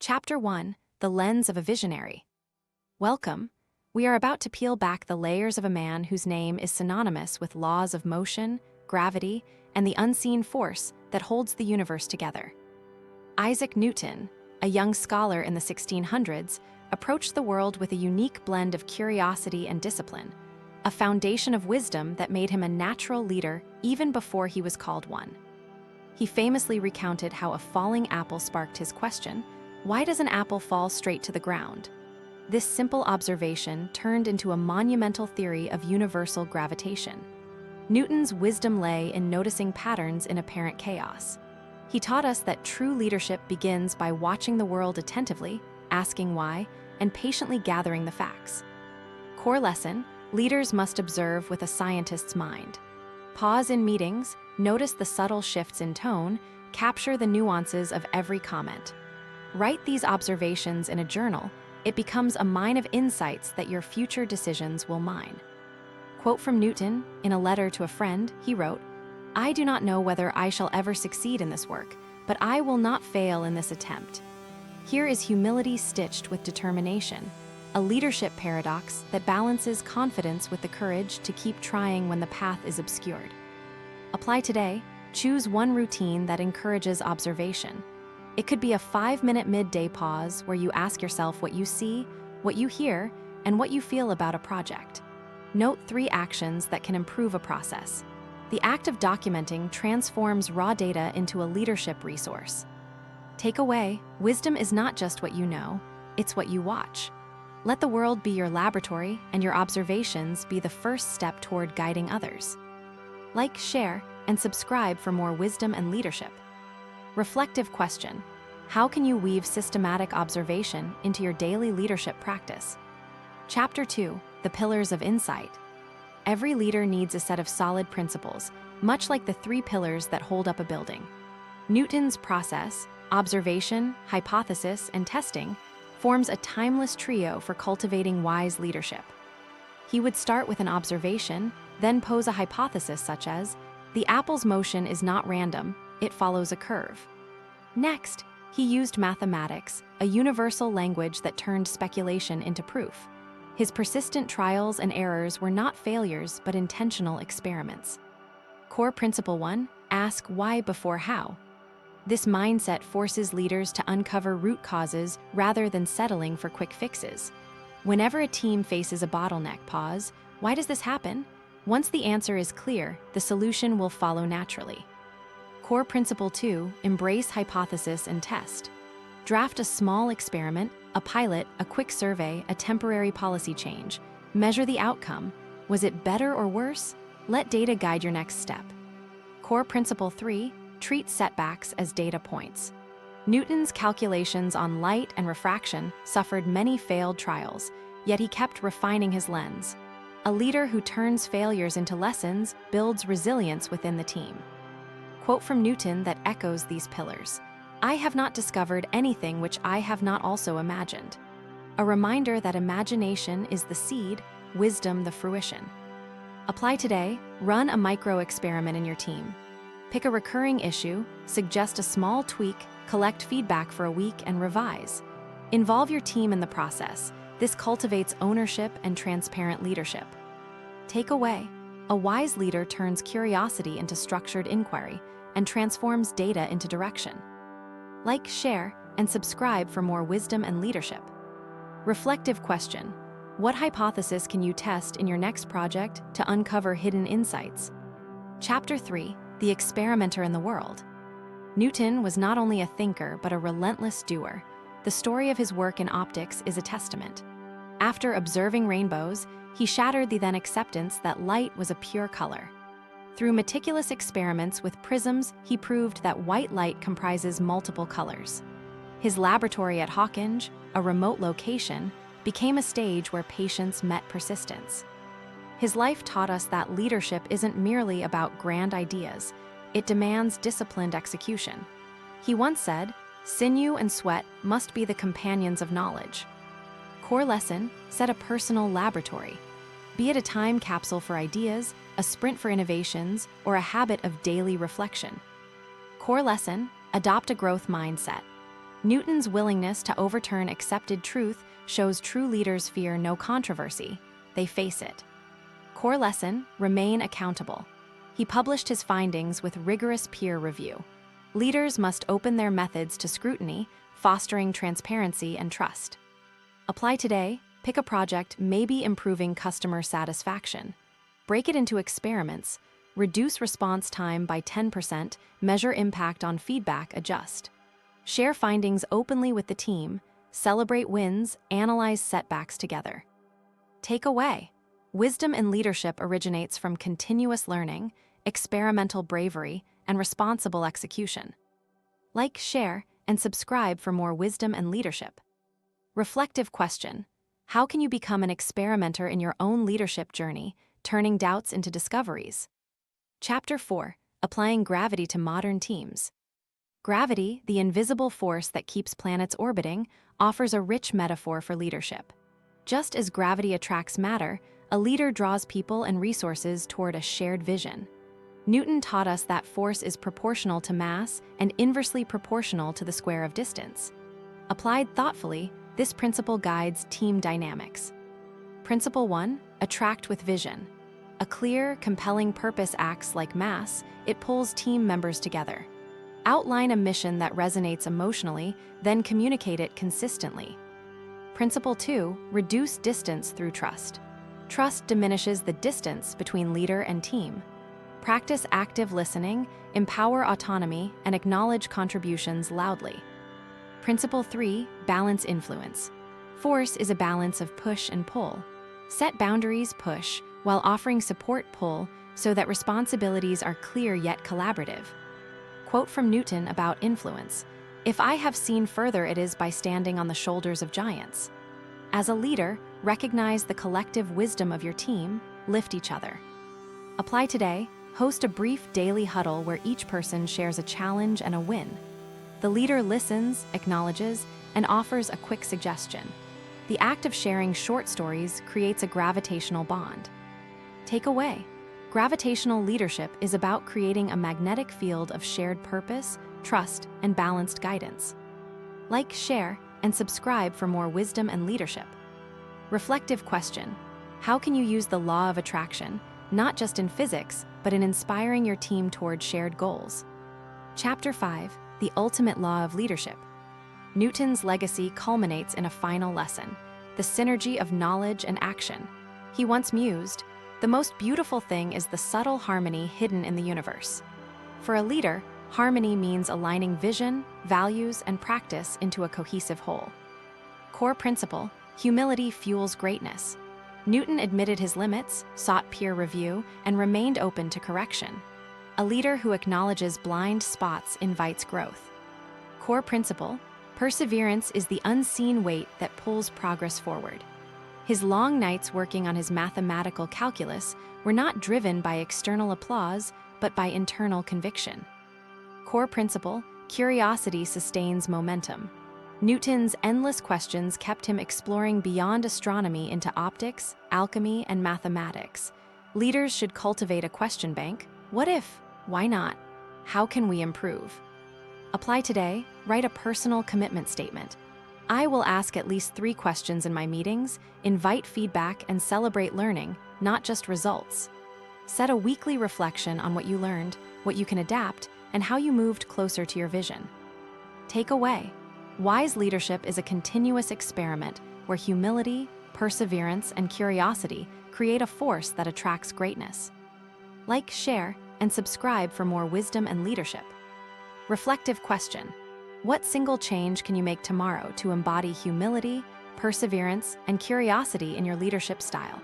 Chapter 1: The Lens of a Visionary. Welcome. We are about to peel back the layers of a man whose name is synonymous with laws of motion, gravity, and the unseen force that holds the universe together. Isaac Newton, a young scholar in the 1600s, approached the world with a unique blend of curiosity and discipline, a foundation of wisdom that made him a natural leader even before he was called one. He famously recounted how a falling apple sparked his question, "Why does an apple fall straight to the ground?" This simple observation turned into a monumental theory of universal gravitation. Newton's wisdom lay in noticing patterns in apparent chaos. He taught us that true leadership begins by watching the world attentively, asking why, and patiently gathering the facts. Core lesson: leaders must observe with a scientist's mind. Pause in meetings, notice the subtle shifts in tone, capture the nuances of every comment. Write these observations in a journal. It becomes a mine of insights that your future decisions will mine. Quote from Newton: in a letter to a friend, he wrote, "I do not know whether I shall ever succeed in this work, but I will not fail in this attempt." Here is humility stitched with determination, a leadership paradox that balances confidence with the courage to keep trying when the path is obscured. Apply today. Choose one routine that encourages observation. It could be a 5-minute midday pause where you ask yourself what you see, what you hear, and what you feel about a project. Note 3 actions that can improve a process. The act of documenting transforms raw data into a leadership resource. Takeaway: wisdom is not just what you know, it's what you watch. Let the world be your laboratory and your observations be the first step toward guiding others. Like, share, and subscribe for more wisdom and leadership. Reflective question: how can you weave systematic observation into your daily leadership practice? Chapter 2: The Pillars of Insight. Every leader needs a set of solid principles, much like the 3 pillars that hold up a building. Newton's process, observation, hypothesis, and testing, forms a timeless trio for cultivating wise leadership. He would start with an observation, then pose a hypothesis such as, "The apple's motion is not random, it follows a curve." Next, he used mathematics, a universal language that turned speculation into proof. His persistent trials and errors were not failures but intentional experiments. Core Principle 1: Ask why before how. This mindset forces leaders to uncover root causes rather than settling for quick fixes. Whenever a team faces a bottleneck, pause. Why does this happen? Once the answer is clear, the solution will follow naturally. Core Principle 2: Embrace hypothesis and test. Draft a small experiment, a pilot, a quick survey, a temporary policy change. Measure the outcome. Was it better or worse? Let data guide your next step. Core Principle 3: Treat setbacks as data points. Newton's calculations on light and refraction suffered many failed trials, yet he kept refining his lens. A leader who turns failures into lessons builds resilience within the team. Quote from Newton that echoes these pillars: "I have not discovered anything which I have not also imagined." A reminder that imagination is the seed, wisdom the fruition. Apply today. Run a micro-experiment in your team. Pick a recurring issue, suggest a small tweak, collect feedback for a week, and revise. Involve your team in the process. This cultivates ownership and transparent leadership. Takeaway: a wise leader turns curiosity into structured inquiry and transforms data into direction. Like, share, and subscribe for more wisdom and leadership. Reflective question: what hypothesis can you test in your next project to uncover hidden insights? Chapter 3: The Experimenter in the World. Newton was not only a thinker but a relentless doer. The story of his work in optics is a testament. After observing rainbows, he shattered the then acceptance that light was a pure color. Through meticulous experiments with prisms, he proved that white light comprises multiple colors. His laboratory at Hawkinge, a remote location, became a stage where patience met persistence. His life taught us that leadership isn't merely about grand ideas, it demands disciplined execution. He once said, "Sinew and sweat must be the companions of knowledge." Core lesson: set a personal laboratory. Be it a time capsule for ideas, a sprint for innovations, or a habit of daily reflection. Core lesson: adopt a growth mindset. Newton's willingness to overturn accepted truth shows true leaders fear no controversy. They face it. Core lesson: remain accountable. He published his findings with rigorous peer review. Leaders must open their methods to scrutiny, fostering transparency and trust. Apply today. Pick a project, maybe improving customer satisfaction. Break it into experiments. Reduce response time by 10%, measure impact on feedback, adjust. Share findings openly with the team, celebrate wins, analyze setbacks together. Takeaway: wisdom in leadership originates from continuous learning, experimental bravery, and responsible execution. Like, share, and subscribe for more wisdom and leadership. Reflective question: how can you become an experimenter in your own leadership journey, turning doubts into discoveries? Chapter 4: Applying Gravity to Modern Teams. Gravity, the invisible force that keeps planets orbiting, offers a rich metaphor for leadership. Just as gravity attracts matter, a leader draws people and resources toward a shared vision. Newton taught us that force is proportional to mass and inversely proportional to the square of distance. Applied thoughtfully, this principle guides team dynamics. Principle 1: Attract with vision. A clear, compelling purpose acts like mass. It pulls team members together. Outline a mission that resonates emotionally, then communicate it consistently. Principle 2: Reduce distance through trust. Trust diminishes the distance between leader and team. Practice active listening, empower autonomy, and acknowledge contributions loudly. Principle 3: Balance influence. Force is a balance of push and pull. Set boundaries, push, while offering support, pull, so that responsibilities are clear yet collaborative. Quote from Newton about influence: "If I have seen further, it is by standing on the shoulders of giants." As a leader, recognize the collective wisdom of your team, lift each other. Apply today. Host a brief daily huddle where each person shares a challenge and a win. The leader listens, acknowledges, and offers a quick suggestion. The act of sharing short stories creates a gravitational bond. Takeaway: gravitational leadership is about creating a magnetic field of shared purpose, trust, and balanced guidance. Like, share, and subscribe for more wisdom and leadership. Reflective question: how can you use the law of attraction, not just in physics, but in inspiring your team toward shared goals? Chapter 5: The Ultimate Law of Leadership. Newton's legacy culminates in a final lesson: the synergy of knowledge and action. He once mused, "The most beautiful thing is the subtle harmony hidden in the universe." For a leader, harmony means aligning vision, values, and practice into a cohesive whole. Core principle: humility fuels greatness. Newton admitted his limits, sought peer review, and remained open to correction. A leader who acknowledges blind spots invites growth. Core principle: perseverance is the unseen weight that pulls progress forward. His long nights working on his mathematical calculus were not driven by external applause, but by internal conviction. Core principle: curiosity sustains momentum. Newton's endless questions kept him exploring beyond astronomy into optics, alchemy, and mathematics. Leaders should cultivate a question bank. What if? Why not? How can we improve? Apply today. Write a personal commitment statement. I will ask at least 3 questions in my meetings, invite feedback, and celebrate learning, not just results. Set a weekly reflection on what you learned, what you can adapt, and how you moved closer to your vision. Takeaway: wise leadership is a continuous experiment where humility, perseverance, and curiosity create a force that attracts greatness. Like, share, and subscribe for more wisdom and leadership. Reflective question: what single change can you make tomorrow to embody humility, perseverance, and curiosity in your leadership style?